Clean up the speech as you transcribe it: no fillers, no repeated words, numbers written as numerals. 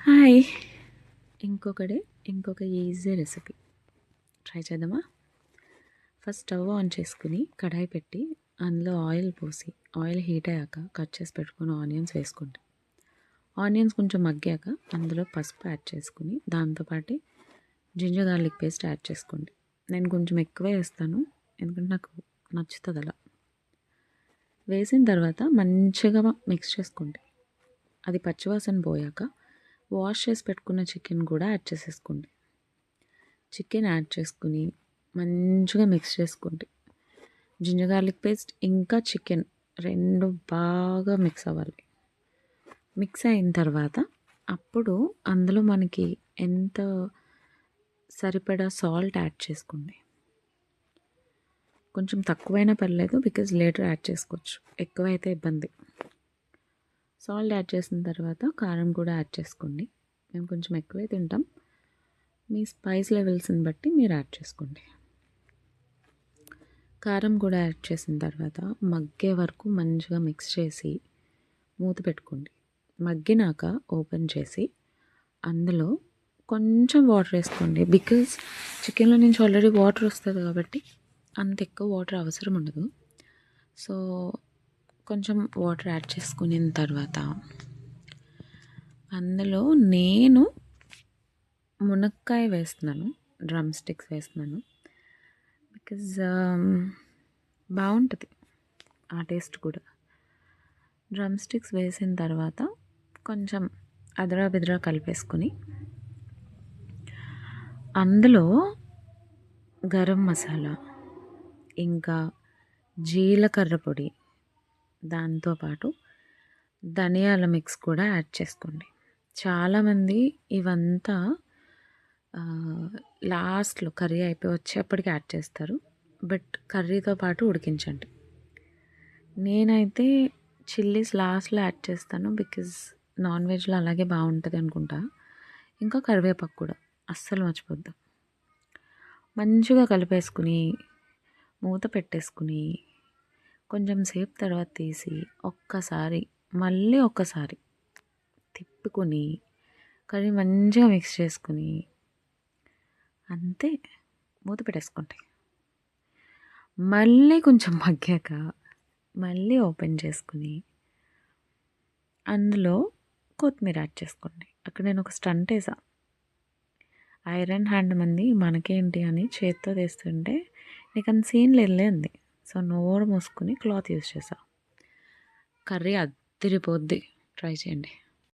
Hi, ఇంకొక easy recipe try చేద్దామా? First stove on చేసుకుని కడాయి పెట్టి అందులో ఆయిల్ పోసి ఆయిల్ హీట్ అయ్యాక కట్ చేసి పెట్టుకుని ఆనియన్స్ వేసుకోండి. ఆనియన్స్ కొంచెం మగ్గాక అందులో పసుపు యాడ్ చేసుకుని దాంతోపాటు జింజర్ గార్లిక్ పేస్ట్ యాడ్ చేసుకోండి. నేను కొంచెం ఎక్కువే వేస్తాను ఎందుకంటే నాకు నచ్చుతుంది అలా. వేసిన తర్వాత మంచిగా మిక్స్ చేసుకోండి. అది పచ్చివాసన పోయాక వాష్ చేసి పెట్టుకున్న చికెన్ కూడా యాడ్ చేసేసుకోండి. చికెన్ యాడ్ చేసుకుని మంచిగా మిక్స్ చేసుకోండి. జింజర్ గార్లిక్ పేస్ట్ ఇంకా చికెన్ రెండు బాగా మిక్స్ అవ్వాలి. మిక్స్ అయిన తర్వాత అప్పుడు అందులో మనకి ఎంత సరిపడా సాల్ట్ యాడ్ చేసుకోండి. కొంచెం తక్కువైనా పర్లేదు, బికాజ్ లేటర్ యాడ్ చేసుకోవచ్చు, ఎక్కువైతే ఇబ్బంది. సాల్ట్ యాడ్ చేసిన తర్వాత కారం కూడా యాడ్ చేసుకోండి. మేము కొంచెం ఎక్కువే తింటాం, మీ స్పైస్ లెవెల్స్ని బట్టి మీరు యాడ్ చేసుకోండి. కారం కూడా యాడ్ చేసిన తర్వాత మగ్గే వరకు మంచిగా మిక్స్ చేసి మూత పెట్టుకోండి. మగ్గినాక ఓపెన్ చేసి అందులో కొంచెం వాటర్ వేసుకోండి. బికాజ్ చికెన్లో నుంచి ఆల్రెడీ వాటర్ వస్తుంది కాబట్టి అంత ఎక్కువ వాటర్ అవసరం ఉండదు. సో కొంచెం వాటర్ యాడ్ చేసుకున్న తర్వాత అందులో నేను మునక్కాయ వేస్తున్నాను, డ్రమ్ స్టిక్స్ వేస్తున్నాను. బికాజ్ బాగుంటుంది ఆ టేస్ట్ కూడా. డ్రమ్ స్టిక్స్ వేసిన తర్వాత కొంచెం అదరా బెదరా కలిపేసుకుని అందులో గరం మసాలా ఇంకా జీలకర్ర పొడి దాంతోపాటు ధనియాల మిక్స్ కూడా యాడ్ చేసుకోండి. చాలామంది ఇవంతా లాస్ట్లో కర్రీ అయిపోయి వచ్చేప్పటికి యాడ్ చేస్తారు, బట్ కర్రీతో పాటు ఉడికించండి. నేనైతే చిల్లీస్ లాస్ట్లో యాడ్ చేస్తాను, బికాజ్ నాన్ వెజ్లో అలాగే బాగుంటుంది అనుకుంటా. ఇంకా కరివేపాకు కూడా అస్సలు మర్చిపోద్దు. మంచిగా కలిపేసుకుని మూత పెట్టేసుకుని కొంచెం సేపు తర్వాత తీసి మళ్ళీ ఒక్కసారి తిప్పుకొని కర్రీ మంచిగా మిక్స్ చేసుకుని అంతే మూత పెట్టేసుకోండి. మళ్ళీ కొంచెం మగ్గాక మళ్ళీ ఓపెన్ చేసుకుని అందులో కొత్తిమీర యాడ్ చేసుకోండి. అక్కడ నేను ఒక స్టంట్ వేసా. ఐరన్ హ్యాండ్ మంది మనకేంటి అని చేత్తో తీస్తుంటే నీకు అంత సీన్ లేదు. సో నోరు మూసుకుని క్లాత్ యూజ్ చేసా. కర్రీ అదిరిపోద్ది, ట్రై చేయండి.